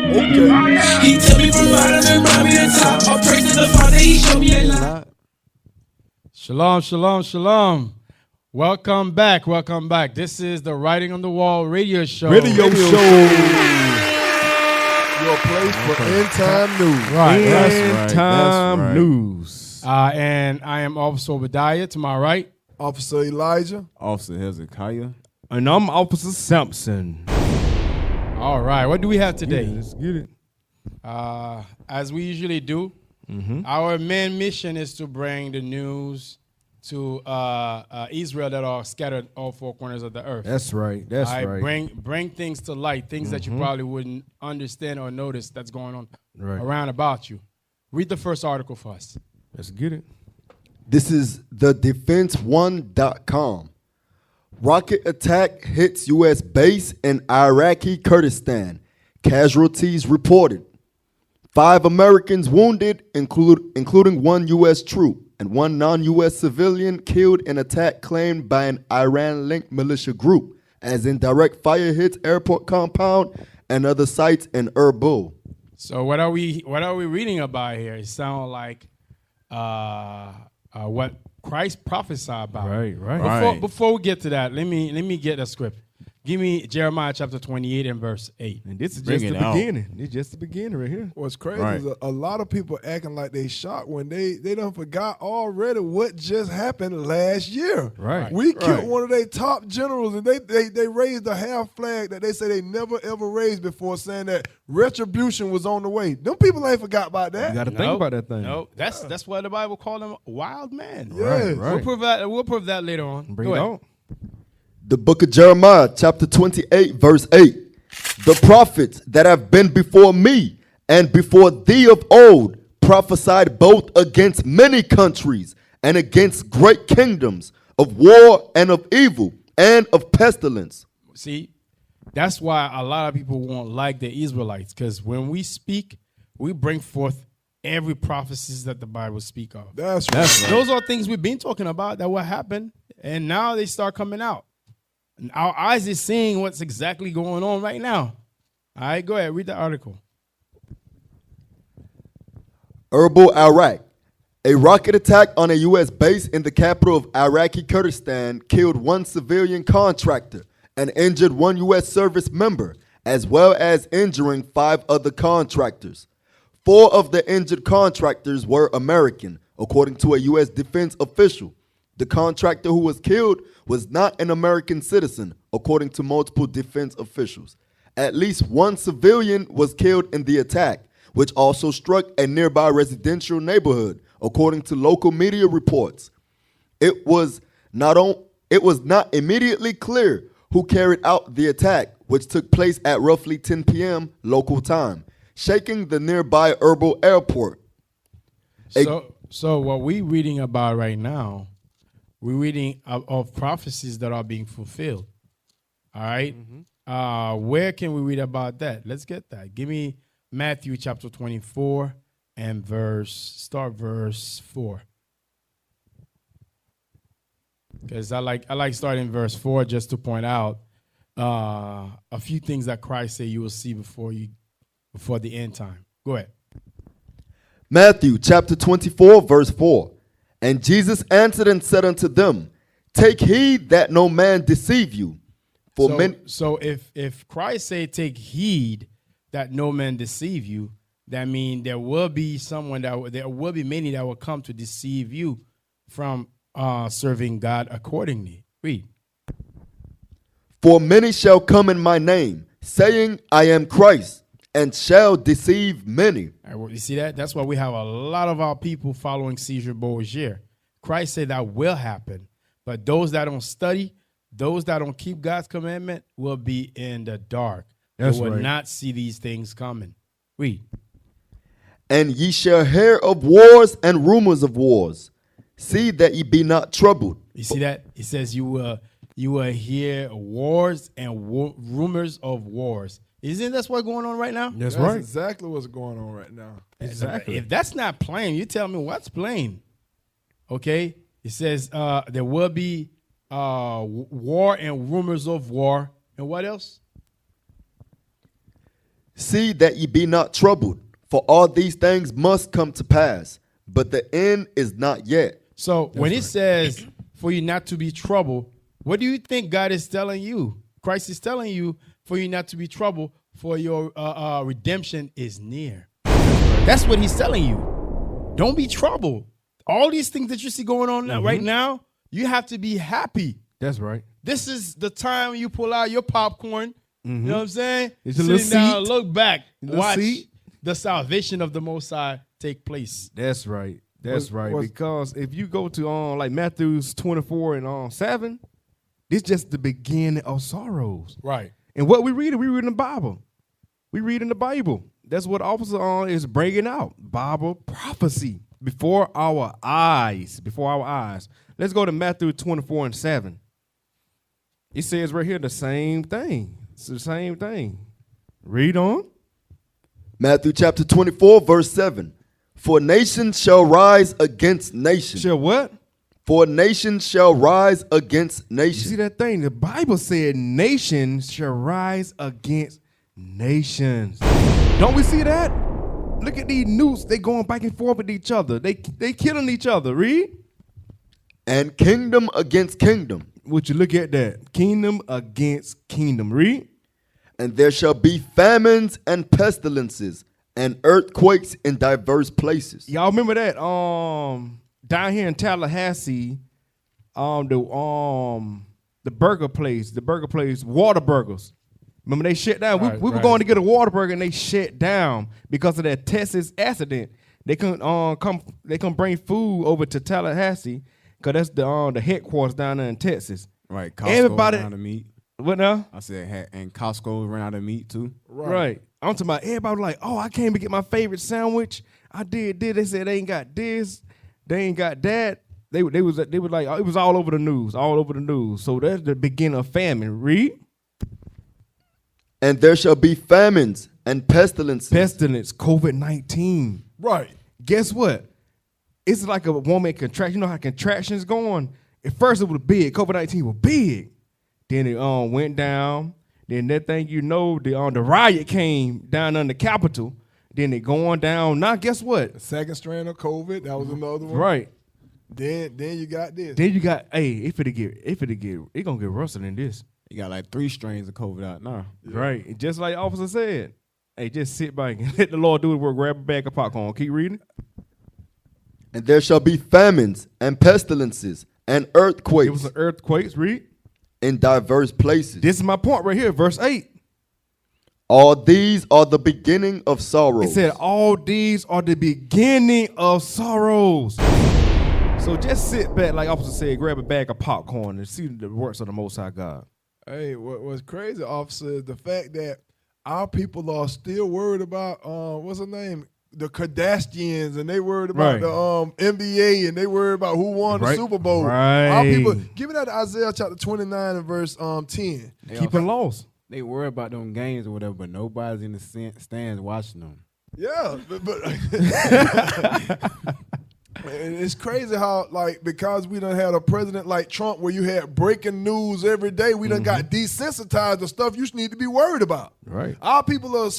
He took me from bottom and brought me to top. All praise to the Father, he showed me a lot. Shalom, shalom, shalom. Welcome back, welcome back. This is the Writing on the Wall radio show. Your place for end time news. Right, End time news. And I am Officer Obadiah to my right. Officer Elijah. Officer Hezekiah. And I'm Officer Sampson. All right, what do we have today? Let's get it. As we usually do, our main mission is to bring the news to Israel that are scattered all four corners of the earth. That's right. That's right. Bring things to light, things that you probably wouldn't understand or notice that's going on Right. around about you. Read the first article for us. Let's get it. This is thedefense1.com. Rocket attack hits U.S. base in Iraqi Kurdistan. Casualties reported. 5 Americans wounded, including 1 U.S. troop and 1 non-U.S. civilian killed in attack claimed by an Iran-linked militia group, as indirect fire hits airport compound and other sites in Erbil. So what are we reading about here? It sounds like what Christ prophesied about. Right. Before we get to that, let me get a script. Give me Jeremiah chapter 28 and verse 8. And this is just the beginning. This is just the beginning right here. What's crazy is a lot of people acting like they shocked when they done forgot already what just happened last year. Right. We killed one of their top generals, and they raised a half flag that they say they never ever raised before, saying that retribution was on the way. Them people ain't forgot about that. You got to think about that thing. No, that's why the Bible called him wild man. Yeah. Right. We'll prove that later on. Bring it on. The book of Jeremiah, chapter 28, verse 8. The prophets that have been before me and before thee of old prophesied both against many countries and against great kingdoms, of war and of evil and of pestilence. See, that's why a lot of people won't like the Israelites, because when we speak, we bring forth every prophecies that the Bible speak of. That's right. Those are things we've been talking about that will happen, and now they start coming out. And our eyes is seeing what's exactly going on right now. All right, go ahead, read the article. Erbil, Iraq. A rocket attack on a U.S. base in the capital of Iraqi Kurdistan killed 1 civilian contractor and injured 1 U.S. service member, as well as injuring 5 other contractors. 4 of the injured contractors were American, according to a U.S. defense official. The contractor who was killed was not an American citizen, according to multiple defense officials. At least 1 civilian was killed in the attack, which also struck a nearby residential neighborhood, according to local media reports. It was not immediately clear who carried out the attack, which took place at roughly 10 p.m. local time, shaking the nearby Erbil airport. So what we're reading about right now, we're reading of prophecies that are being fulfilled. All right? Where can we read about that? Let's get that. Give me Matthew chapter 24 and start verse 4. Because I like starting verse 4 just to point out a few things that Christ said you will see before the end time. Go ahead. Matthew chapter 24, verse 4. And Jesus answered and said unto them, take heed that no man deceive you. So if Christ said, take heed that no man deceive you, that means there will be many that will come to deceive you from serving God accordingly. Read. For many shall come in my name, saying, I am Christ, and shall deceive many. All right, well, you see that? That's why we have a lot of our people following Caesar Borgia. Christ said that will happen. But those that don't study, those that don't keep God's commandment will be in the dark. They will not see these things coming. Read. And ye shall hear of wars and rumors of wars. See that ye be not troubled. You see that? It says you will hear wars and rumors of wars. Isn't that what's going on right now? That's right. Exactly what's going on right now. Exactly. If that's not plain, you tell me what's plain. Okay? It says there will be war and rumors of war. And what else? See that ye be not troubled, for all these things must come to pass, but the end is not yet. So when it says for you not to be troubled, what do you think God is telling you? Christ is telling you for you not to be troubled, for your redemption is near. That's what he's telling you. Don't be troubled. All these things that you see going on right now, you have to be happy. That's right. This is the time you pull out your popcorn. You know what I'm saying? It's a Sitting little down, seat. look back, watch seat. the salvation of the Most High take place. That's right. That's right. what's- Because if you go to like Matthew 24 and 7, it's just the beginning of sorrows. Right. And what we read in the Bible. We read in the Bible. That's what officer is bringing out. Bible prophecy before our eyes. Before our eyes. Let's go to Matthew 24 and 7. It says right here the same thing. It's the same thing. Read on. Matthew chapter 24, verse 7. For nation shall rise against nation. Shall what? For nation shall rise against You nation. see that thing? The Bible said nations shall rise against nations. Don't we see that? Look at these newts. They going back and forth with each other. They killing each other. Read. And kingdom against kingdom. Would you look at that? Kingdom against kingdom. Read. And there shall be famines and pestilences and earthquakes in diverse places. Y'all remember that? Down here in Tallahassee, the burger place, Whataburgers. Remember they shut down. Right, we were right. going to get a Whataburger and they shut down because of that Texas accident. They couldn't come bring food over to Tallahassee because that's the headquarters down there in Texas. Right, Costco Everybody- ran out of meat. What now? I said, and Costco ran out of meat too. Right. I'm talking about everybody was like, oh, I came to get my favorite sandwich. I did. They said they ain't got this. They ain't got that. They was like, it was all over the news. So that's the beginning of famine. Read. And there shall be famines and pestilences. Pestilence, COVID-19. Right. Guess what? It's like a woman contraction. You know how contractions going? At first it was big. COVID-19 was big. Then it went down. Then that thing, the riot came down on the Capitol. Then it going down. Now guess what? The second strand of COVID, that was another one. Right. Then you got this. Then you got, it gonna get worse than this. You got like 3 strains of COVID out now. Right. And just like the officer said, hey, just sit back and let the Lord do the work. Grab a bag of popcorn. Keep reading. And there shall be famines and pestilences and earthquakes It was an earthquakes. Read. in diverse places. This is my point right here. Verse 8. All these are the beginning of sorrows. It said, all these are the beginning of sorrows. So just sit back, like officer said, grab a bag of popcorn and see the works of the Most High God. Hey, what's crazy, officer, is the fact that our people are still worried about what's her name? The Kardashians, and they worried about Right. the NBA, and they worried about who won the Right. Super Bowl. Right. Our people, give me that to Isaiah chapter 29 and verse 10. Keep it lost. They worry about them games or whatever, but nobody's in the stands watching them. Yeah, but and it's crazy how, like, because we done had a president like Trump where you had breaking news every day, we done got desensitized to stuff you need to be worried about. Right. Our people are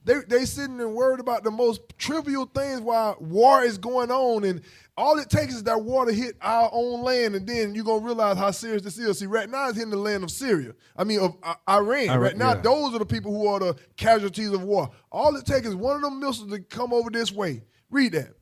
they sitting and worried about the most trivial things while war is going on, and all it takes is that war to hit our own land, and then you're gonna realize how serious this is. See, right now it's hitting the land of Syria. I mean of Iran. Right now, yeah. those are the people who are the casualties of war. All it takes is one of them missiles to come over this way. Read that.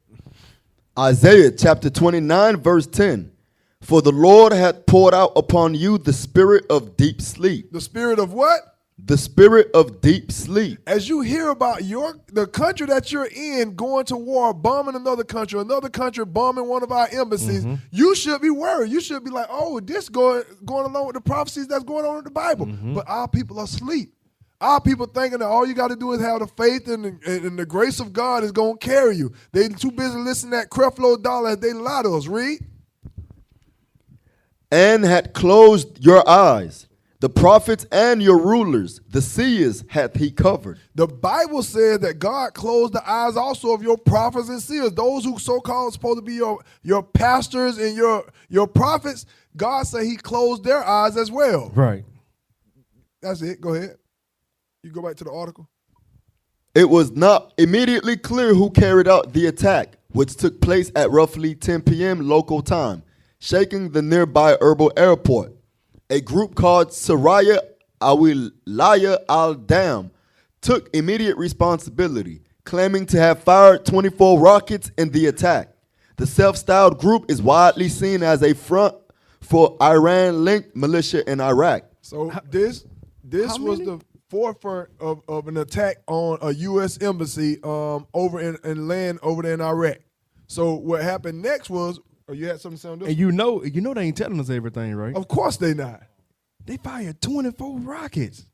Isaiah chapter 29, verse 10. For the Lord hath poured out upon you the spirit of deep sleep. The spirit of what? The spirit of deep sleep. As you hear about the country that you're in going to war, bombing another country bombing one of our embassies, you should be worried. You should be like, oh, this going along with the prophecies that's going on in the Bible. But our people are asleep. Our people thinking that all you got to do is have the faith and the grace of God is going to carry you. They too busy listening to that Creflo Dollar as they lie to us. Read. And had closed your eyes. The prophets and your rulers, the seers hath he covered. The Bible says that God closed the eyes also of your prophets and seers. Those who so-called supposed to be your pastors and your prophets, God said he closed their eyes as well. Right. That's it. Go ahead. You go back to the article. It was not immediately clear who carried out the attack, which took place at roughly 10 p.m. local time, shaking the nearby Erbil airport. A group called Saraya Awilaya al-Dam took immediate responsibility, claiming to have fired 24 rockets in the attack. The self-styled group is widely seen as a front for Iran-linked militia in Iraq. So this was the forefront of an attack on a U.S. embassy over in land over there in Iraq. So what happened next was, you had something to say on this? And you know they ain't telling us everything, right? Of course they not. They fired 24 rockets.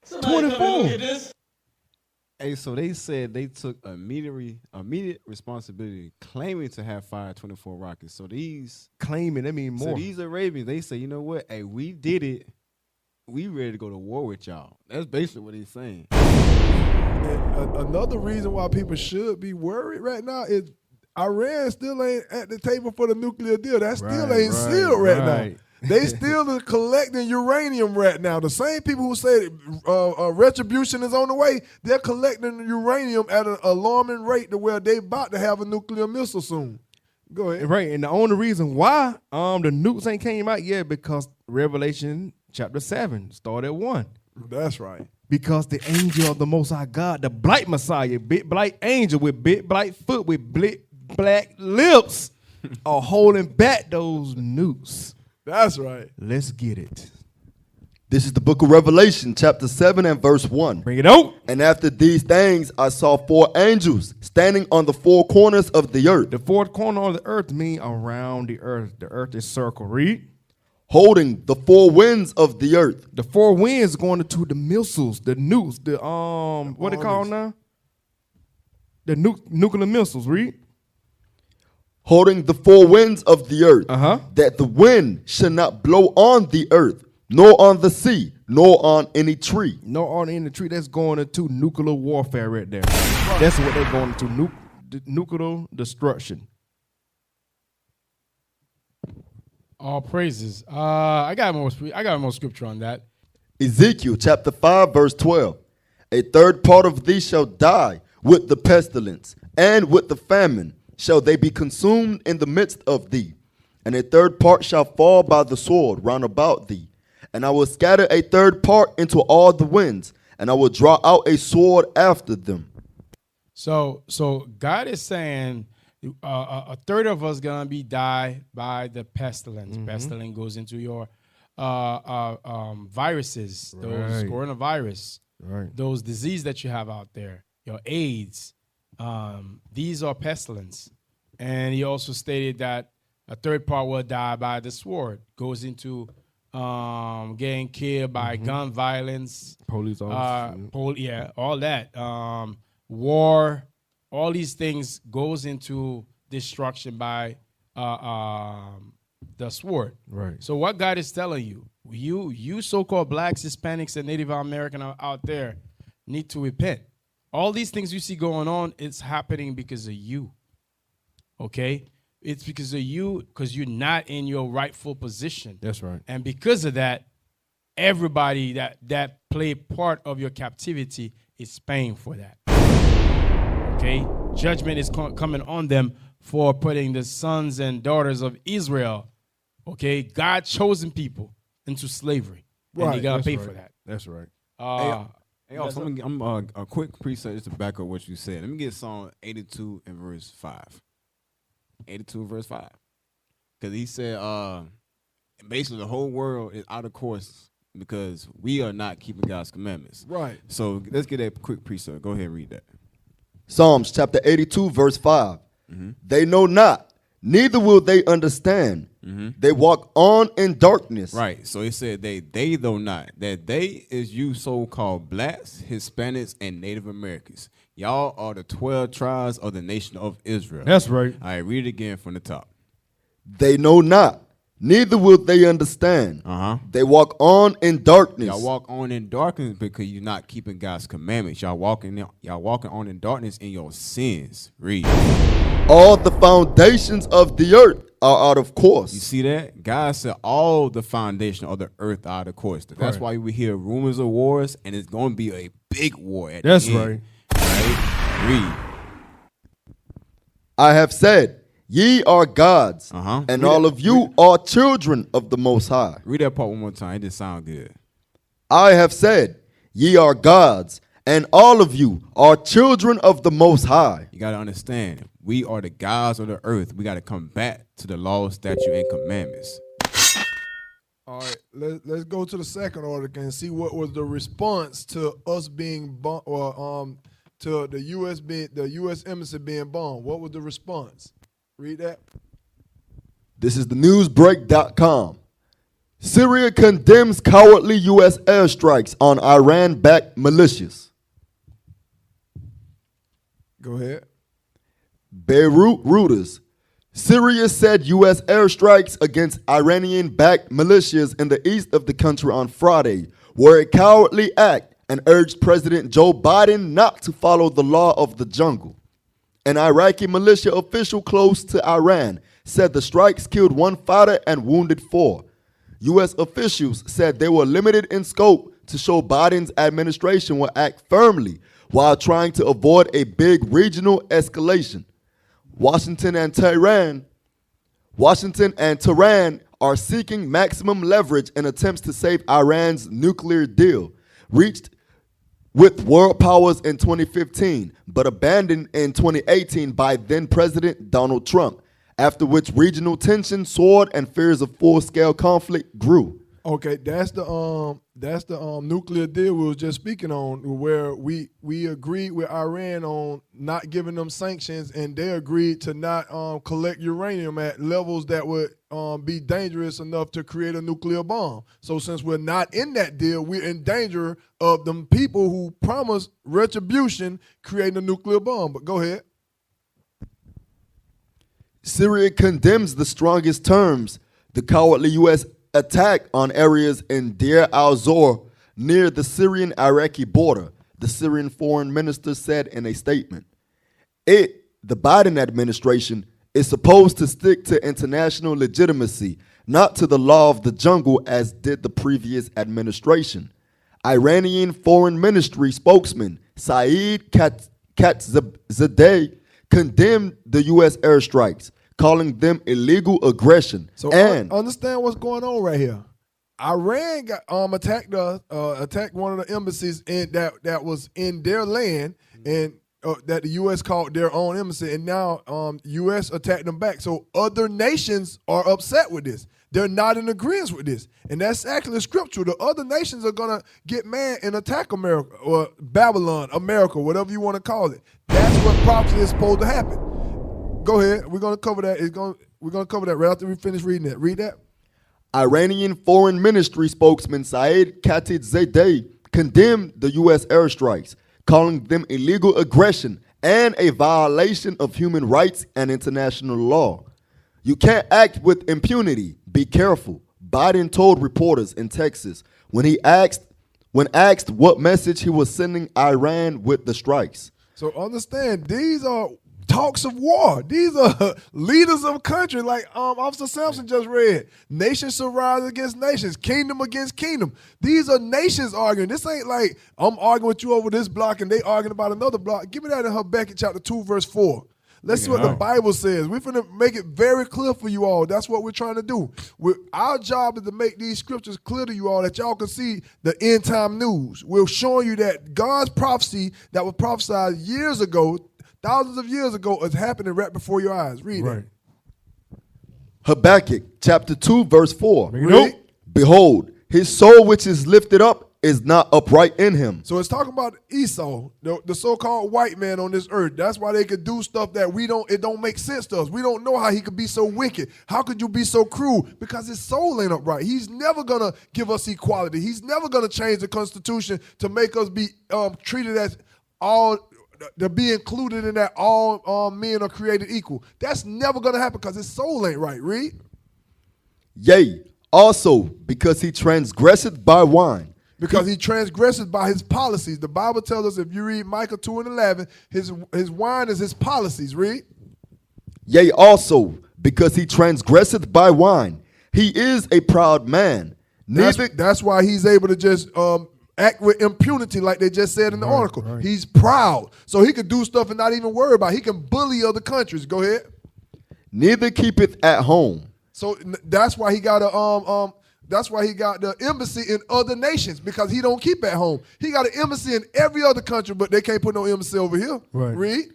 Somebody 24. come and look at this. Hey, so they said they took immediate responsibility, claiming to have fired 24 rockets. So these Claiming, I mean more. So these Arabians, they say, you know what? Hey, we did it. We ready to go to war with y'all. That's basically what he's saying. And another reason why people should be worried right now is Iran still ain't at the table for the nuclear deal. That still ain't sealed right now. They still are collecting uranium right now. The same people who said retribution is on the way, they're collecting uranium at an alarming rate to where they about to have a nuclear missile soon. Go ahead. Right, and the only reason why the nukes ain't came out yet because Revelation chapter 7 started at 1. That's right. Because the angel of the Most High God, the blight Messiah, big blight angel with big blight foot with black lips are holding back those nukes. That's right. Let's get it. This is the book of Revelation, chapter 7 and verse 1. Bring it out. And after these things, I saw 4 angels standing on the 4 corners of the earth, The fourth corner of the earth mean around the earth. The earth is circle. Read. holding the 4 winds of the earth. The 4 winds going into the missiles, the nukes, the what they call now? The nuclear missiles. Read. Holding the 4 winds of the earth, that the wind should not blow on the earth, nor on the sea, nor on any tree. No on any tree. That's going into nuclear warfare right there. That's what they're going into, nuclear destruction. All praises. I got more scripture on that. Ezekiel chapter 5 verse 12. A third part of thee shall die with the pestilence, and with the famine shall they be consumed in the midst of thee. And a third part shall fall by the sword round about thee. And I will scatter a third part into all the winds, and I will draw out a sword after them. So God is saying a third of us gonna be die by the pestilence. Pestilence goes into your viruses, those coronavirus, those disease that you have out there, your AIDS. These are pestilence. And he also stated that a third part will die by the sword, goes into getting killed by gun violence, Police officers, all that, war, all these things goes into destruction by the sword. Right. So what God is telling you, you so-called blacks, Hispanics, and Native American out there need to repent. All these things you see going on, it's happening because of you. Okay? It's because of you, because you're not in your rightful position. That's right. And because of that, everybody that played part of your captivity is paying for that. Okay? Judgment is coming on them for putting the sons and daughters of Israel, okay, God-chosen people, into slavery. And they got to pay for that. That's right. Hey, also, I'm a quick preset just to back up what you said. Let me get Psalm 82 and verse 5. 82 and verse 5. Because he said, basically the whole world is out of course because we are not keeping God's commandments. Right. So let's get that quick preset. Go ahead and read that. Psalms chapter 82 verse 5. They know not, neither will they understand. They walk on in darkness. Right. So it said they though not. That they is you so-called blacks, Hispanics, and Native Americans. Y'all are the 12 tribes of the nation of Israel. That's right. All right, read it again from the top. They know not, Neither will they understand. They walk on in darkness. Y'all walk on in darkness because you're not keeping God's commandments. Y'all walking on in darkness in your sins. Read. All the foundations of the earth are out of course. You see that? God said all the foundation of the earth are out of course. That's why we hear rumors of wars, and it's going to be a big war at That's the end. Right? Read. I have said, ye are gods, and Read all it. of you are children of the Most High. Read that part one more time. It didn't sound good. I have said, ye are gods, and all of you are children of the Most High. You got to understand, we are the gods of the earth. We got to come back to the law, statute, and commandments. All right, let's go to the second article and see what was the response to us being to the U.S. embassy being bombed. What was the response? Read that. This is the newsbreak.com. Syria condemns cowardly U.S. airstrikes on Iran-backed militias. Go ahead. Beirut Reuters. Syria said U.S. airstrikes against Iranian-backed militias in the east of the country on Friday were a cowardly act and urged President Joe Biden not to follow the law of the jungle. An Iraqi militia official close to Iran said the strikes killed 1 fighter and wounded 4. U.S. officials said they were limited in scope to show Biden's administration will act firmly while trying to avoid a big regional escalation. Washington and Tehran are seeking maximum leverage in attempts to save Iran's nuclear deal, reached with world powers in 2015, but abandoned in 2018 by then-President Donald Trump, after which regional tension soared and fears of full-scale conflict grew. Okay, that's the nuclear deal we was just speaking on, where we agreed with Iran on not giving them sanctions, and they agreed to not collect uranium at levels that would be dangerous enough to create a nuclear bomb. So since we're not in that deal, we're in danger of them people who promised retribution creating a nuclear bomb. But go ahead. Syria condemns the strongest terms the cowardly U.S. attack on areas in Deir al-Zor near the Syrian-Iraqi border, the Syrian foreign minister said in a statement. The Biden administration, is supposed to stick to international legitimacy, not to the law of the jungle as did the previous administration. Iranian Foreign Ministry spokesman Saeed Khatibzadeh condemned the U.S. airstrikes, calling them illegal aggression. So and understand what's going on right here. Iran got attacked one of the embassies that was in their land, and that the U.S. called their own embassy, and now U.S. attacked them back. So other nations are upset with this. They're not in agreement with this, and that's actually scriptural. The other nations are gonna get mad and attack America or Babylon, America, whatever you want to call it. That's what prophecy is supposed to happen. Go ahead. We're gonna cover that. We're gonna cover that right after we finish reading it. Read that. Iranian Foreign Ministry spokesman Saeed Khatibzadeh condemned the U.S. airstrikes, calling them illegal aggression and a violation of human rights and international law. You can't act with impunity. Be careful, Biden told reporters in Texas when asked what message he was sending Iran with the strikes. So understand, these are talks of war. These are leaders of country, like Officer Sampson just read. Nations shall rise against nations, kingdom against kingdom. These are nations arguing. This ain't like I'm arguing with you over this block and they arguing about another block. Give me that in Habakkuk chapter 2, verse 4. Let's see what the Bible says. We're going to make it very clear for you all. That's what we're trying to do. Our job is to make these scriptures clear to you all that y'all can see the end time news. We're showing you that God's prophecy that was prophesied years ago, thousands of years ago, is happening right before your eyes. Read it. Habakkuk chapter 2 verse 4. Read. Behold, his soul which is lifted up is not upright in him. So it's talking about Esau, the so-called white man on this earth. That's why they could do stuff that it don't make sense to us. We don't know how he could be so wicked. How could you be so cruel? Because his soul ain't upright. He's never going to give us equality. He's never going to change the Constitution to make us be treated as all, to be included in that all men are created equal. That's never going to happen because his soul ain't right. Read. Yea, also because he transgresseth by wine. Because he transgresses by his policies. The Bible tells us, if you read Micah 2:11, his wine is his policies. Read. Yea, also because he transgresseth by wine. He is a proud man. That's why he's able to just act with impunity, like they just said in the article. Right. He's proud, so he could do stuff and not even worry about it. He can bully other countries. Go ahead. Neither keepeth at home. So that's why he got a That's why he got the embassy in other nations, because he don't keep at home. He got an embassy in every other country, but they can't put no embassy over here. Right. Read.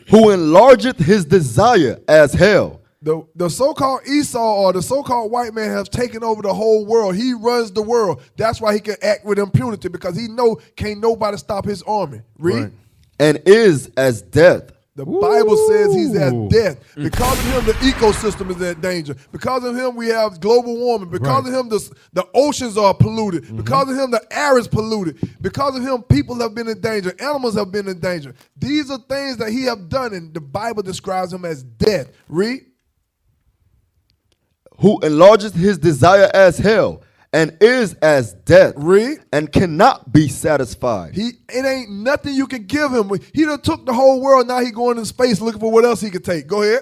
Who enlargeth his desire as hell. The so-called Esau, or the so-called white man, has taken over the whole world. He runs the world. That's why he can act with impunity, because he know can't nobody stop his army. Read. Right. And is as death. The Bible says he's at death. Because of him, the ecosystem is at danger. Because of him, we have global warming. Because of him, the oceans are polluted. Mm-hmm. Because of him, the air is polluted. Because of him, people have been in danger. Animals have been in danger. These are things that he have done, and the Bible describes him as death. Read. Who enlargeth his desire as hell, and is as death. Read. And cannot be satisfied. It ain't nothing you can give him. He done took the whole world. Now he going in space looking for what else he could take. Go ahead.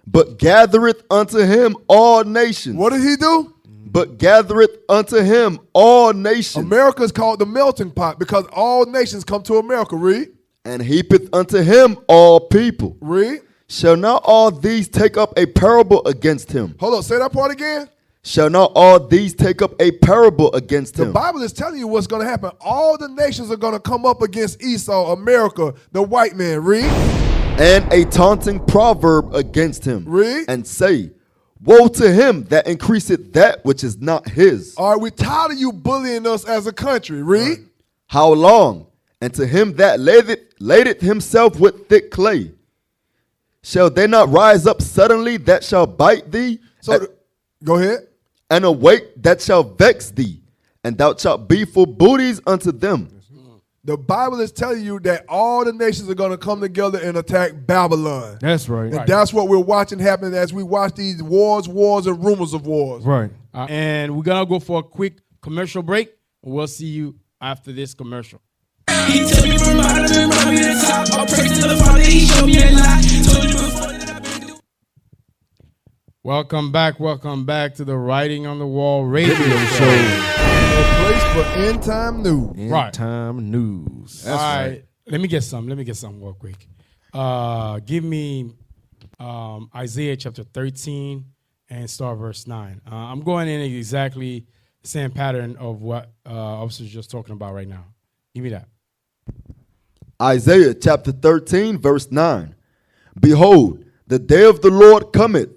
But gathereth unto him all nations. What did he do? But gathereth unto him all nations. America is called the melting pot because all nations come to America. Read. And heapeth unto him all people. Read. Shall not all these take up a parable against him? Hold on, say that part again. Shall not all these take up a parable against him? The Bible is telling you what's going to happen. All the nations are going to come up against Esau, America, the white man. Read. And a taunting proverb against him. Read. And say, woe to him that increaseth that which is not his. All right, we're tired of you bullying us as a country. Read. Right. How long? And to him that ladeth himself with thick clay. Shall they not rise up suddenly that shall bite thee? Go ahead. And awake that shall vex thee, and thou shalt be for booties unto them. The Bible is telling you that all the nations are going to come together and attack Babylon. That's right. And that's what we're watching happen as we watch these wars, and rumors of wars. Right. And we're going to go for a quick commercial break. We'll see you after this commercial. He took me from bottom and brought me to the top. All praise to the Father, he showed me a lot. Told you before that I've been doing. Welcome back to the Writing on the Wall radio show. A place for end time news. Right. Time news. All right. Let me get some real quick. Give me Isaiah chapter 13 and start verse 9. I'm going in exactly the same pattern of what officer is just talking about right now. Give me that. Isaiah chapter 13, verse 9. Behold, the day of the Lord cometh,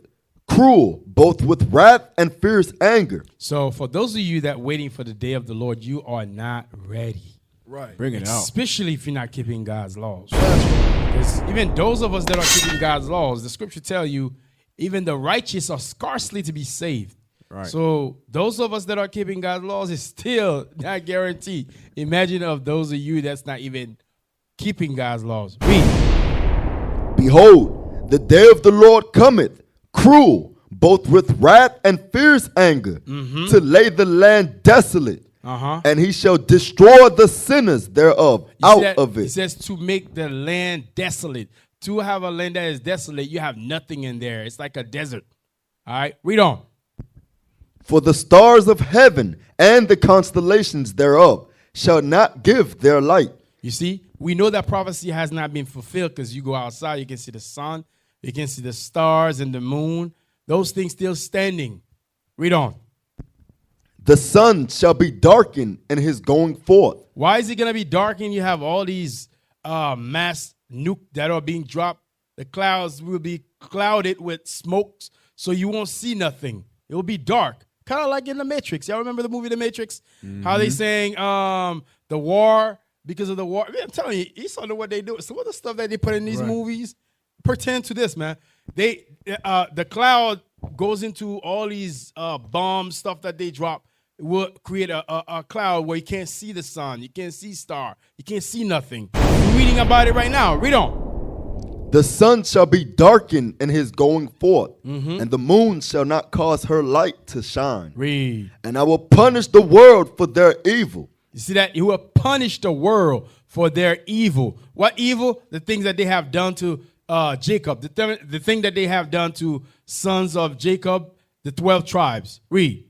cruel, both with wrath and fierce anger. So for those of you that waiting for the day of the Lord, you are not ready. Right. Bring it out. Especially if you're not keeping God's laws. Because even those of us that are keeping God's laws, the scripture tell you, even the righteous are scarcely to be saved. Right. So those of us that are keeping God's laws is still not guaranteed. Imagine of those of you that's not even keeping God's laws. Read. Behold, the day of the Lord cometh, cruel, both with wrath and fierce anger, to lay the land desolate. And he shall destroy the sinners thereof of it. He says to make the land desolate. To have a land that is desolate, you have nothing in there. It's like a desert. All right, read on. For the stars of heaven and the constellations thereof shall not give their light. You see, we know that prophecy has not been fulfilled because you go outside, you can see the sun, you can see the stars and the moon. Those things still standing. Read on. The sun shall be darkened in his going forth. Why is it going to be darkened? You have all these mass nuke that are being dropped. The clouds will be clouded with smokes, so you won't see nothing. It will be dark. Kind of like in The Matrix. Y'all remember the movie The Matrix? How they saying the war, because of the war. Man, I'm telling you, you saw what they do. Some of the stuff that they put in these movies pertain to this, man. The cloud goes into all these bomb stuff that they drop. It will create a cloud where you can't see the sun. You can't see star. You can't see nothing. You're reading about it right now. Read on. The sun shall be darkened in his going forth, and the moon shall not cause her light to shine. Read. And I will punish the world for their evil. You see that? He will punish the world for their evil. What evil? The things that they have done to Jacob. The thing that they have done to sons of Jacob, the 12 tribes. Read.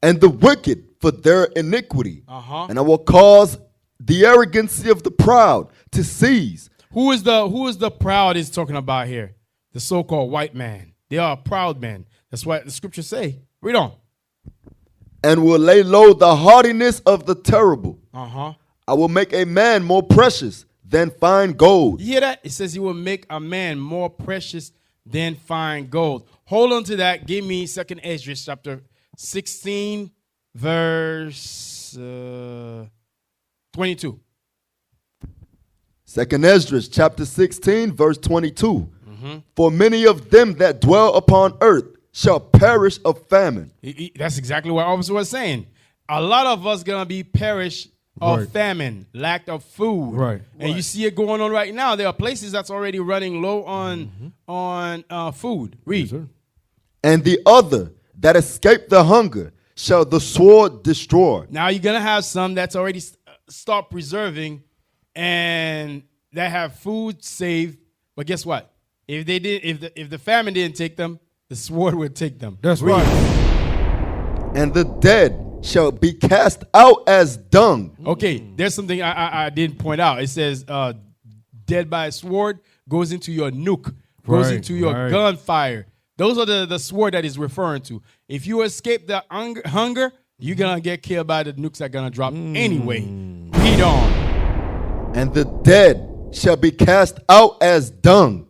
And the wicked for their iniquity. Uh-huh. And I will cause the arrogancy of the proud to cease. Who is the proud is talking about here? The so-called white man. They are a proud man. That's what the scriptures say. Read on. And will lay low the haughtiness of the terrible. Uh-huh. I will make a man more precious than fine gold. You hear that? It says he will make a man more precious than fine gold. Hold on to that. Give me 2nd Ezra chapter 16, verse 22. 2nd Ezra chapter 16, verse 22. For many of them that dwell upon earth shall perish of famine. That's exactly what Officer was saying. A lot of us going to be perish of famine, lack of food. Right. And you see it going on right now. There are places that's already running low on food. Read. Yes, And the other that escape the hunger shall the sword destroy. Now you're going to have some that's already stopped preserving and that have food saved. But guess what? If they did, if the famine didn't take them, the sword would take them. That's Read. right. And the dead shall be cast out as dung. Okay, there's something I didn't point out. It says, dead by a sword goes into your nuke, goes Right, into your right. gunfire. Those are the sword that is referring to. If you escape the hunger, you're going to get killed by the nukes that are going to drop anyway. Read on. And the dead shall be cast out as dung.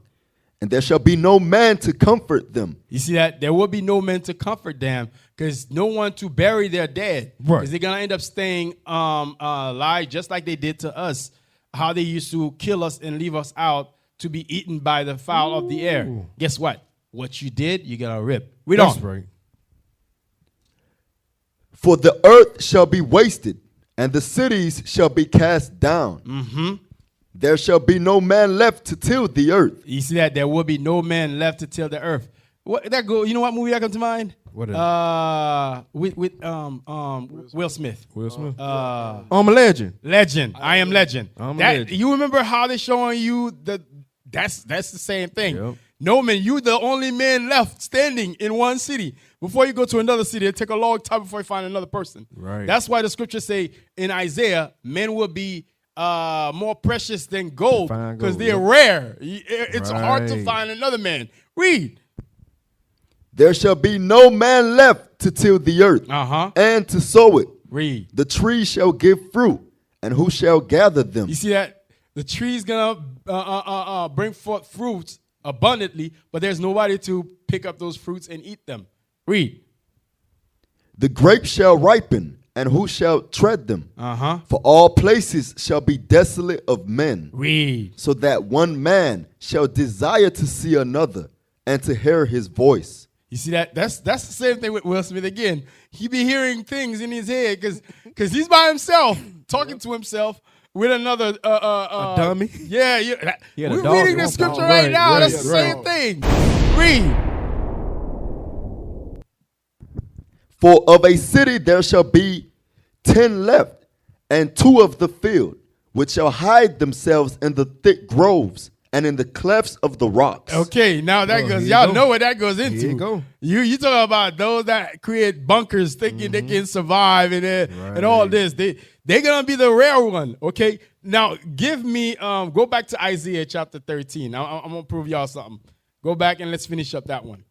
And there shall be no man to comfort them. You see that? There will be no man to comfort them because no one to bury their dead. Right. Because they're going to end up staying alive just like they did to us. How they used to kill us and leave us out to be eaten by the fowl of the air. Guess what? What you did, you're going to rip. Read That's on. right. For the earth shall be wasted, and the cities shall be cast down. There shall be no man left to till the earth. You see that? There will be no man left to till the earth. What that go? You know what movie that comes to mind? What is it? With Will Smith. Will Smith. I'm I'm a legend. Legend. I am Legend. I'm a That legend. you remember how they showing you that's the same thing. Yep. No man, you the only man left standing in one city. Before you go to another city, it take a long time before you find another person. Right. That's why the scriptures say in Isaiah, men will be more precious than gold Fine because gold, they're yep. rare. It's hard to Right. find another man. Read. There shall be no man left to till the earth Uh-huh. and to sow it. Read. The tree shall give fruit, and who shall gather them? You see that? The tree's gonna bring forth fruits abundantly, but there's nobody to pick up those fruits and eat them. Read. The grapes shall ripen, and who shall tread them? Uh-huh. For all places shall be desolate of men, Read. so that one man shall desire to see another, and to hear his voice. You see that? That's the same thing with Will Smith again. He be hearing things in his head because he's by himself, talking to himself with another A dummy? Yeah, He had a we're dog reading at the one scripture point. right Right, now. right, That's the same right. thing. Read. For of a city there shall be 10 left, and 2 of the field, which shall hide themselves in the thick groves and in the clefts of the rocks. Okay, now that Oh, goes. here you Y'all go. know what that goes into. Here you go. You talking about those that create bunkers thinking they can survive and all Right. this. They're gonna be the rare one. Okay, now give me go back to Isaiah chapter 13. I'm gonna prove y'all something. Go back and let's finish up that one.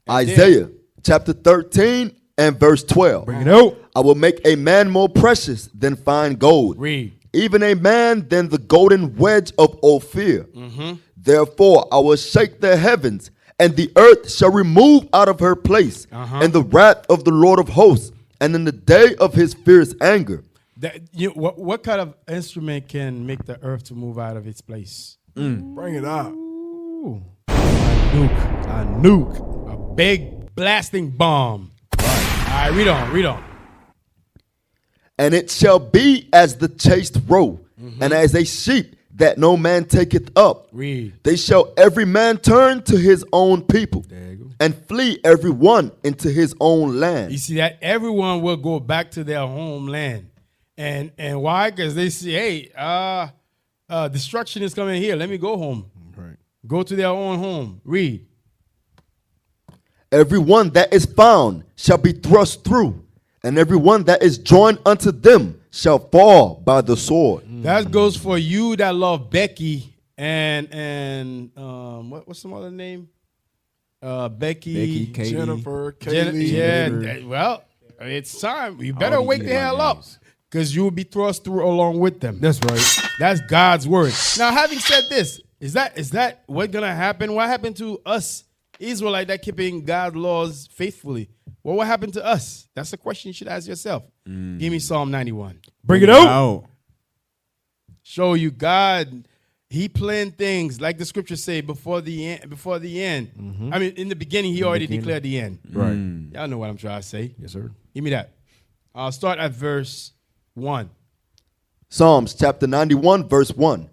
Isaiah chapter 13 and verse 12. Bring it out. I will make a man more precious than fine gold, Read. even a man than the golden wedge of Ophir. Therefore I will shake the heavens, and the earth shall remove out of her place, in the wrath of the Lord of hosts, and in the day of his fierce anger. What kind of instrument can make the earth to move out of its place? Bring it out. Ooh. A nuke. A big blasting bomb. All right, read on. Read on. And it shall be as the chased roe, and as a sheep that no man taketh up. Read. They shall every man turn to his own people, and flee every one into his own land. You see that everyone will go back to their homeland, and why? Because they see, hey, destruction is coming here. Let me go home. Right. Go to their own home. Read. Every one that is found shall be thrust through, and every one that is joined unto them shall fall by the sword. That goes for you that love Becky and what's some other name? Becky, Katie. Jennifer, Jen- Kaylee. yeah. Well, it's time. You better All wake these the hell up, names. because you will be thrust through along with them. That's right. That's God's word. Now, having said this, is that what's gonna happen? What happened to us Israelites that keeping God's laws faithfully? Well, what happened to us? That's the question you should ask yourself. Give me Psalm 91. Bring it out. Show you God. He planned things like the scriptures say before the end. Before the end. I mean, in the beginning, he already declared the end. Right. Y'all know what I'm trying to say. Yes, sir. Give me that. I'll start at verse 1. Psalms chapter 91, verse 1.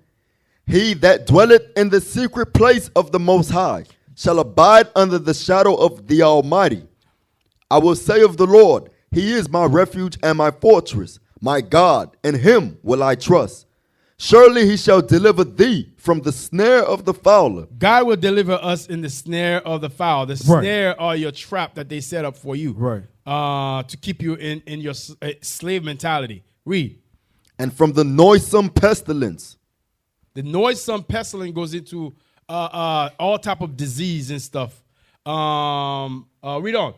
He that dwelleth in the secret place of the Most High shall abide under the shadow of the Almighty. I will say of the Lord, he is my refuge and my fortress, my God, in him will I trust. Surely he shall deliver thee from the snare of the fowler. God will deliver us in the snare of the fowl. The snare or your trap that they set up for you. Right. To keep you in your slave mentality. Read. And from the noisome pestilence. The noisome pestilence goes into all type of disease and stuff. Read on.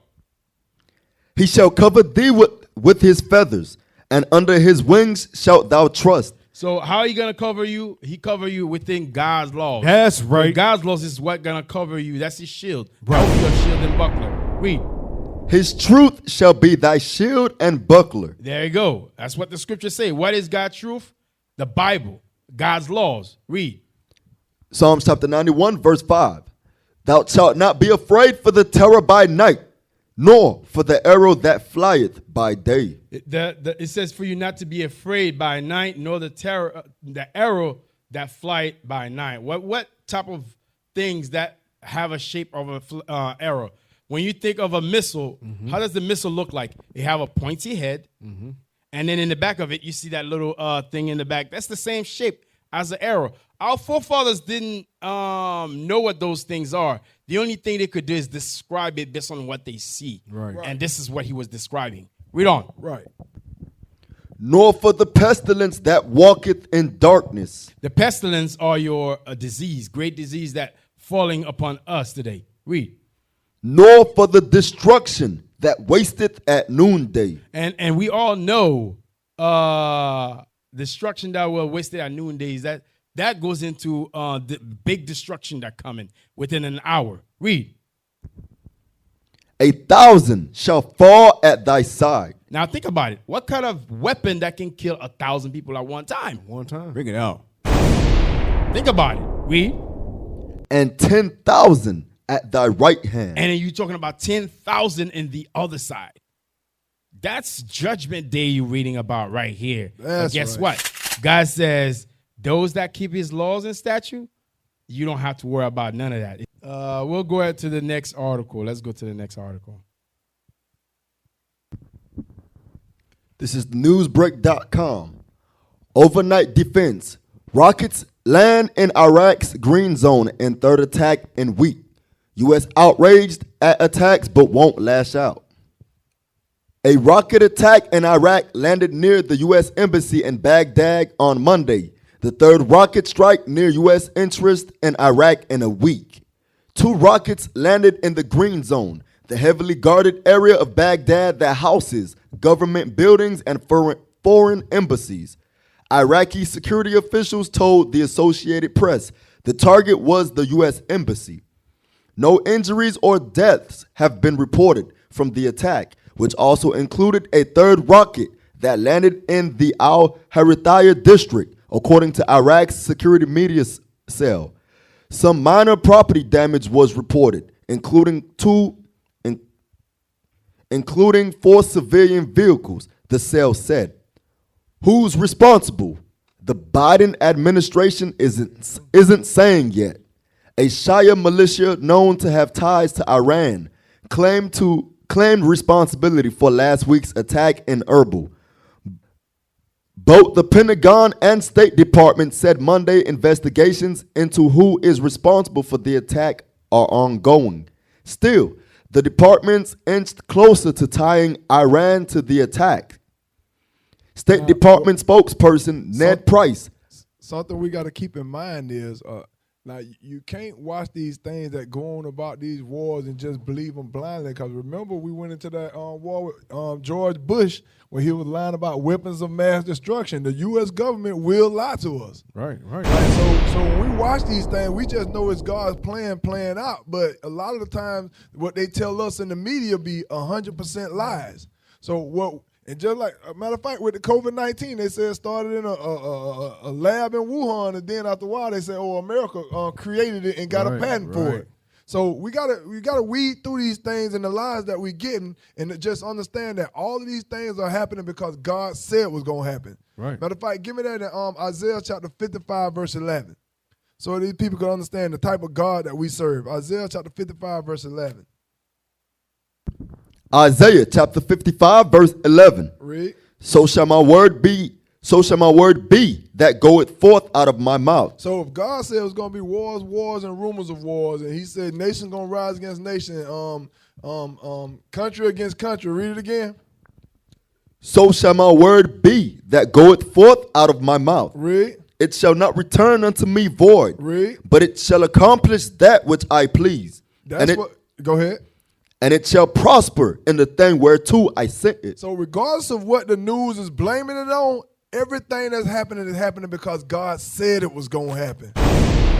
He shall cover thee with his feathers, and under his wings shalt thou trust. So how are you going to cover you? He cover you within God's laws. That's right. God's laws is what going to cover you. That's his shield. Right. That will be your shield and buckler. Read. His truth shall be thy shield and buckler. There you go. That's what the scriptures say. What is God's truth? The Bible. God's laws. Read. Psalms chapter 91, verse 5. Thou shalt not be afraid for the terror by night, nor for the arrow that flieth by day. It says for you not to be afraid by night, nor the arrow that flieth by night. What type of things that have a shape of an arrow? When you think of a missile, how does the missile look like? It have a pointy head, and then in the back of it, you see that little thing in the back. That's the same shape as an arrow. Our forefathers didn't know what those things are. The only thing they could do is describe it based on what they see. Right. And this is what he was describing. Read on. Right. Nor for the pestilence that walketh in darkness. The pestilence are your disease, great disease that falling upon us today. Read. Nor for the destruction that wasteth at noonday. And we all know destruction that will wasted at noondays. That goes into the big destruction that coming within an hour. Read. 1,000 shall fall at thy side. Now think about it. What kind of weapon that can kill 1,000 people at one time? One time. Bring it out. Think about it. Read. And 10,000 at thy right hand. And then you're talking about 10,000 in the other side. That's judgment day you're reading about right here. That's but guess right. what? God says, those that keep his laws and statute, you don't have to worry about none of that. We'll go ahead to the next article. Let's go to the next article. This is newsbreak.com. Overnight defense. Rockets land in Iraq's green zone in third attack in week. U.S. outraged at attacks but won't lash out. A rocket attack in Iraq landed near the U.S. Embassy in Baghdad on Monday, the third rocket strike near U.S. interest in Iraq in a week. 2 rockets landed in the Green Zone, the heavily guarded area of Baghdad that houses government buildings and foreign embassies. Iraqi security officials told the Associated Press the target was the U.S. Embassy. No injuries or deaths have been reported from the attack, which also included a third rocket that landed in the Al-Harithaya district, according to Iraq's security media cell. Some minor property damage was reported, including 4 civilian vehicles, the cell said. Who's responsible? the Biden administration isn't saying yet. A Shia militia known to have ties to Iran claimed responsibility for last week's attack in Erbil. Both the Pentagon and State Department said Monday investigations into who is responsible for the attack are ongoing. Still, the departments inched closer to tying Iran to the attack. State Department spokesperson Ned Price. Something we got to keep in mind is, now you can't watch these things that go on about these wars and just believe them blindly. Because remember, we went into that war with George Bush when he was lying about weapons of mass destruction. The U.S. government will lie to us. Right. So when we watch these things, we just know it's God's plan playing out. But a lot of the times, what they tell us in the media be 100% lies. And just like a matter of fact, with the COVID-19, they said it started in a lab in Wuhan, and then after a while they said, "Oh, America created it and got a patent for it." So we gotta weed through these things and the lies that we're getting, and to just understand that all of these things are happening because God said it was gonna happen. Right. Matter of fact, give me that in Isaiah chapter 55, verse 11, so these people can understand the type of God that we serve. Isaiah chapter 55, verse 11. Isaiah chapter 55 verse 11. Read. So shall my word be that goeth forth out of my mouth. So if God said it was going to be wars, and rumors of wars, and he said nation going to rise against nation, country against country, read it again. So shall my word be that goeth forth out of my mouth. Read. It shall not return unto me void, Read. but it shall accomplish that which I please. Go ahead. And it shall prosper in the thing whereto I sent it. So regardless of what the news is blaming it on, everything that's happening is happening because God said it was going to happen.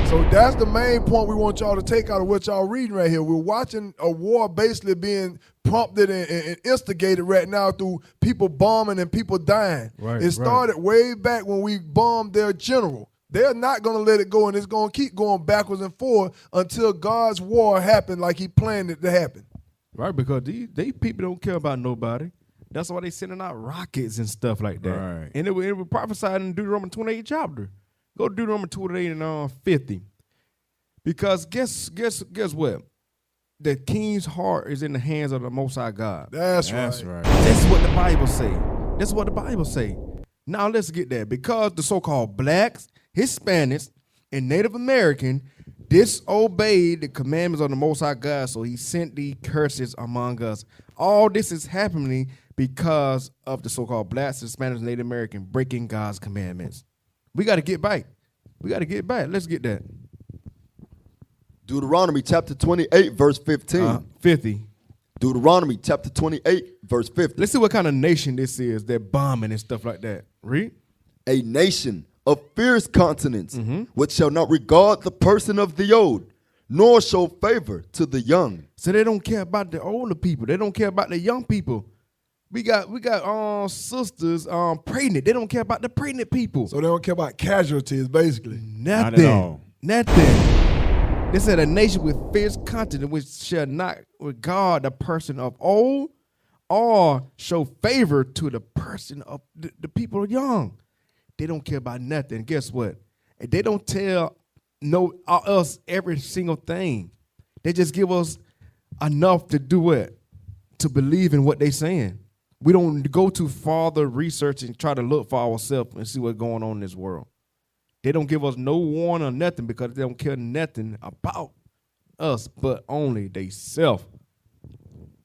So that's the main point we want y'all to take out of what y'all reading right here. We're watching a war basically being prompted and instigated right now through people bombing and people dying. It started way back when we bombed their general. They're not going to let it go, and it's going to keep going backwards and forward until God's war happened like he planned it to happen. Right, because they people don't care about nobody. That's why they sending out rockets and stuff like that. Right. And it was prophesied in Deuteronomy 28 chapter. Go to Deuteronomy 28 and 50. Because guess what? The king's heart is in the hands of the Most High God. That's right. That's what the Bible say. Now let's get that. Because the so-called blacks, Hispanics, and Native American disobeyed the commandments of the Most High God, so he sent the curses among us. All this is happening because of the so-called blacks, Hispanics, Native American breaking God's commandments. We got to get back. Let's get that. Deuteronomy chapter 28 verse 15. 50. Deuteronomy chapter 28 verse 50. Let's see what kind of nation this is. They're bombing and stuff like that. Read. A nation of fierce countenance, which shall not regard the person of the old, nor show favor to the young. So they don't care about the older people. They don't care about the young people. We got sisters pregnant. They don't care about the pregnant people. So they don't care about casualties, basically. Nothing. Not at all. Nothing. They said a nation with fierce countenance which shall not regard the person of old or show favor to the person of the people young. They don't care about nothing. Guess what? They don't tell us every single thing. They just give us enough to do it, to believe in what they're saying. We don't go too farther research and try to look for ourselves and see what's going on in this world. They don't give us no warning or nothing because they don't care nothing about us but only they self.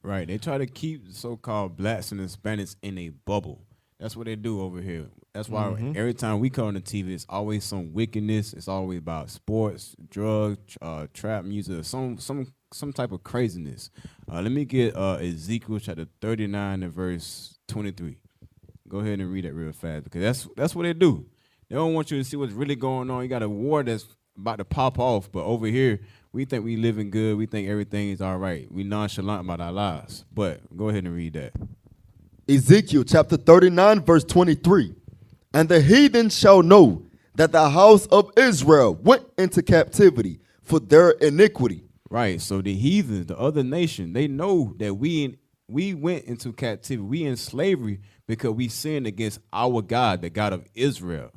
Right. They try to keep so-called blacks and Hispanics in a bubble. That's what they do over here. That's why every time we come on the TV, it's always some wickedness. It's always about sports, drugs, trap music, some type of craziness. Let me get Ezekiel chapter 39 and verse 23. Go ahead and read that real fast because that's what they do. They don't want you to see what's really going on. You got a war that's about to pop off, but over here, we think we living good. We think everything is all right. We nonchalant about our lives. But go ahead and read that. Ezekiel chapter 39 verse 23. And the heathen shall know that the house of Israel went into captivity for their iniquity. Right. So the heathens, the other nation, they know that we went into captivity. We in slavery because we sinned against our God, the God of Israel.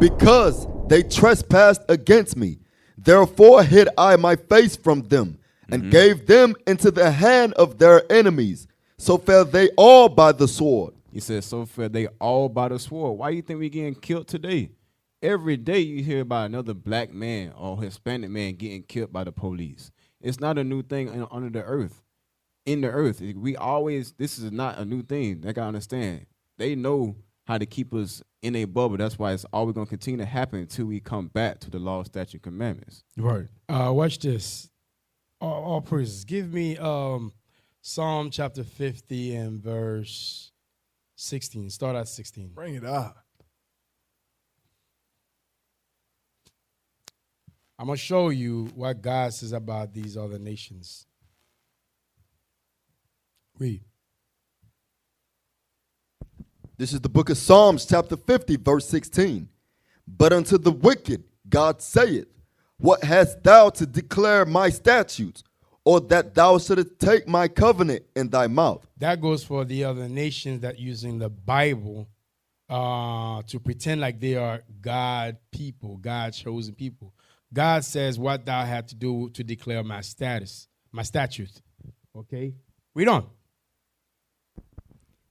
because they trespassed against me. Therefore hid I my face from them, and gave them into the hand of their enemies. So fell they all by the sword. He said, so fell they all by the sword. Why you think we getting killed today? Every day you hear about another black man or Hispanic man getting killed by the police. It's not a new thing under the earth. In the earth, this is not a new thing. They gotta understand. They know how to keep us in a bubble. That's why it's always going to continue to happen until we come back to the law, statute, commandments. Right. Watch this. All praises. Give me Psalm chapter 50 and verse 16. Start at 16. Bring it out. I'm going to show you what God says about these other nations. Read. This is the book of Psalms, chapter 50, verse 16. But unto the wicked God saith, what hast thou to declare my statutes, or that thou shouldest take my covenant in thy mouth? That goes for the other nations that using the Bible to pretend like they are God people, God chosen people. God says what thou had to do to declare my status, my statutes. Okay? Read on.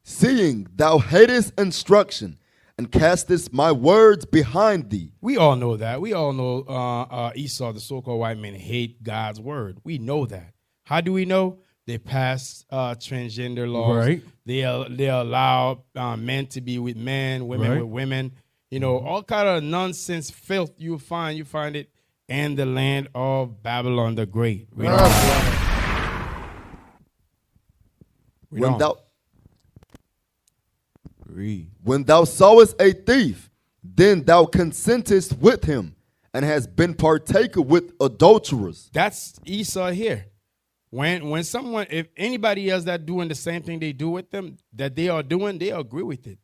Seeing thou hatest instruction, and castest my words behind thee. We all know that. We all know Esau, the so-called white man, hate God's word. We know that. How do we know? They pass transgender laws. Right. They allow men to be with men, women Right. with women. You know, all kind of nonsense filth you find it in the land of Babylon the Great. Read on. Read When on. thou Read. When thou sawest a thief, then thou consentest with him, and hast been partaker with adulterers. That's Esau here. When someone, if anybody else that doing the same thing they do with them, that they are doing, they agree with it.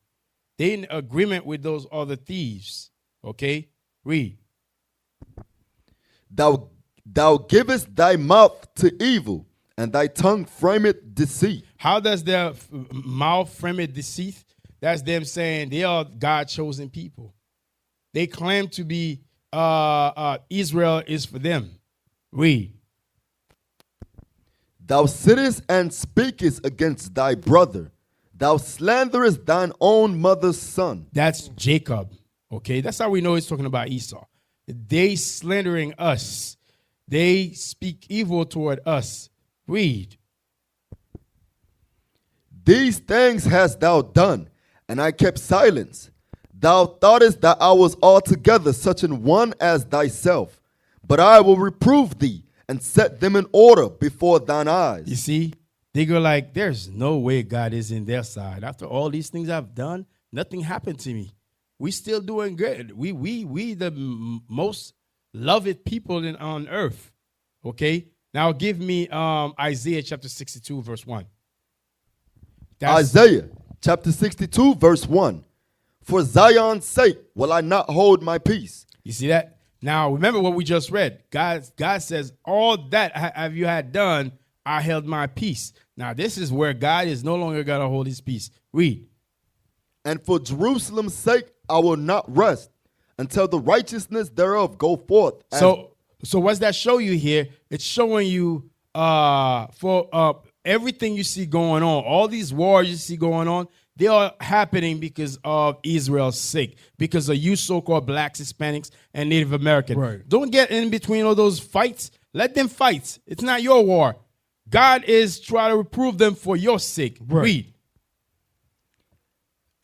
They in agreement with those other thieves. Okay? Read. Thou givest thy mouth to evil, and thy tongue frameth deceit. How does their mouth frame it deceit? That's them saying they are God-chosen people. They claim to be Israel is for them. Read. Thou sittest and speakest against thy brother. Thou slanderest thine own mother's son. That's Jacob. Okay, that's how we know he's talking about Esau. They slandering us. They speak evil toward us. Read. These things hast thou done, and I kept silence. Thou thoughtest that I was altogether such an one as thyself. But I will reprove thee, and set them in order before thine eyes. You see, they go like, there's no way God is in their side. After all these things I've done, nothing happened to me. We still doing good. We the most loved people on earth. Okay? Now give me Isaiah chapter 62, verse 1. Isaiah chapter 62, verse 1. For Zion's sake will I not hold my peace. You see that? Now, remember what we just read. God says, all that have you had done, I held my peace. Now, this is where God is no longer going to hold his peace. Read. And for Jerusalem's sake I will not rest until the righteousness thereof go forth. So what's that show you here? It's showing you for everything you see going on, all these wars you see going on, they are happening because of Israel's sake, because of you so-called blacks, Hispanics, and Native Americans. Right. Don't get in between all those fights. Let them fight. It's not your war. God is trying to reprove them for your sake. Right. Read.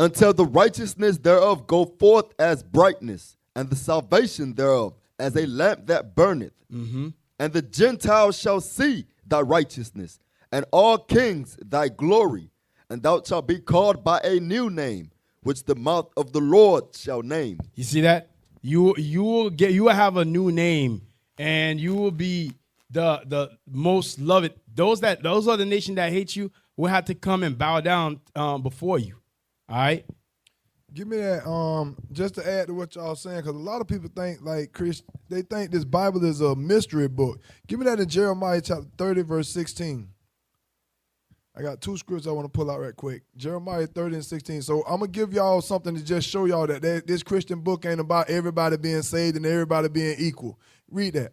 Until the righteousness thereof go forth as brightness, and the salvation thereof as a lamp that burneth. Mm-hmm. And the Gentiles shall see thy righteousness, and all kings thy glory. And thou shalt be called by a new name, which the mouth of the Lord shall name. You see that? You will have a new name, and you will be the most loved. Those are the nation that hate you will have to come and bow down before you. All right. Give me that, just to add to what y'all saying, because a lot of people think, like Chris, they think this Bible is a mystery book. Give me that in Jeremiah chapter 30, verse 16. I got two scripts I want to pull out right quick. Jeremiah 30 and 16. So I'm going to give y'all something to just show y'all that this Christian book ain't about everybody being saved and everybody being equal. Read that.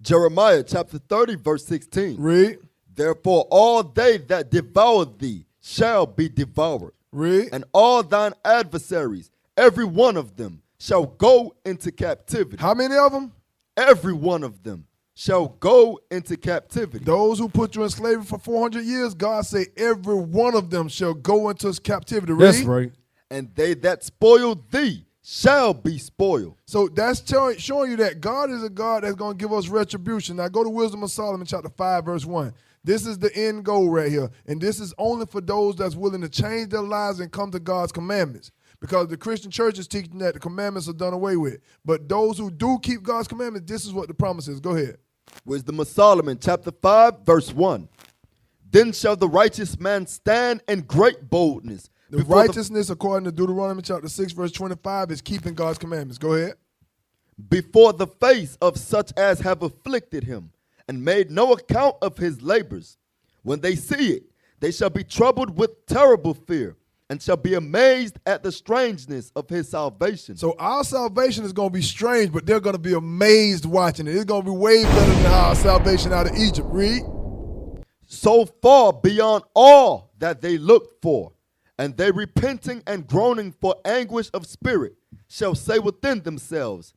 Jeremiah chapter 30, verse 16. Read. Therefore all they that devour thee shall be devoured. Read. And all thine adversaries, every one of them, shall go into captivity. How many of them? Every one of them shall go into captivity. Those who put you in slavery for 400 years, God say every one of them shall go into captivity. Read. That's right. And they that spoil thee shall be spoiled. So that's showing you that God is a God that's going to give us retribution. Now go to Wisdom of Solomon chapter 5 verse 1. This is the end goal right here. And this is only for those that's willing to change their lives and come to God's commandments. Because the Christian church is teaching that the commandments are done away with. But those who do keep God's commandments, this is what the promise is. Go ahead. Wisdom of Solomon chapter 5 verse 1. Then shall the righteous man stand in great boldness. The righteousness, according to Deuteronomy chapter 6 verse 25, is keeping God's commandments. Go ahead. Before the face of such as have afflicted him, and made no account of his labors. When they see it, they shall be troubled with terrible fear, and shall be amazed at the strangeness of his salvation. So our salvation is going to be strange, but they're going to be amazed watching it. It's going to be way better than our salvation out of Egypt. Read. So far beyond all that they looked for, and they repenting and groaning for anguish of spirit, shall say within themselves,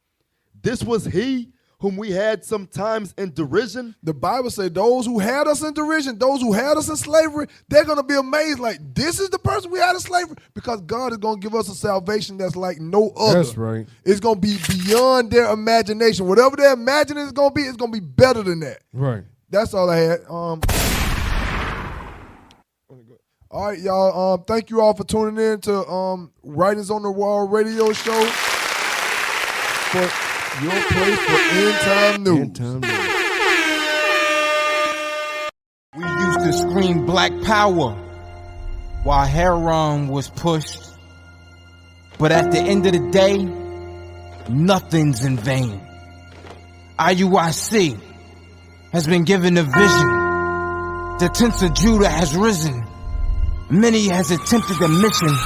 this was he whom we had sometimes in derision. The Bible says those who had us in derision, those who had us in slavery, they're going to be amazed like, this is the person we had in slavery? Because God is going to give us a salvation that's like no other. That's right. It's going to be beyond their imagination. Whatever their imagining is going to be, it's going to be better than that. Right. That's all I had. All right, y'all. Thank you all for tuning in to Writings on the Wall radio show. For your place for end time news. End time news. We used to scream black power while heroin was pushed. But at the end of the day, nothing's in vain. IUIC has been given a vision. The tents of Judah has risen. Many has attempted the mission.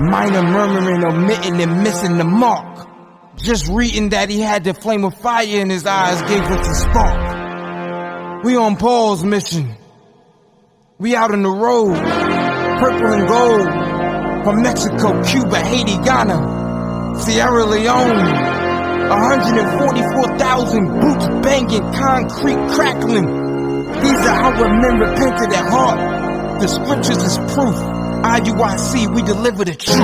Minor murmuring, omitting, and missing the mark. Just reading that he had the flame of fire in his eyes gave us a spark. We on Paul's mission. We out on the road. Purple and gold. From Mexico, Cuba, Haiti, Ghana, Sierra Leone. 144,000 boots banging, concrete crackling. These are how men repented at heart. The scriptures is proof. IUIC, we deliver the truth.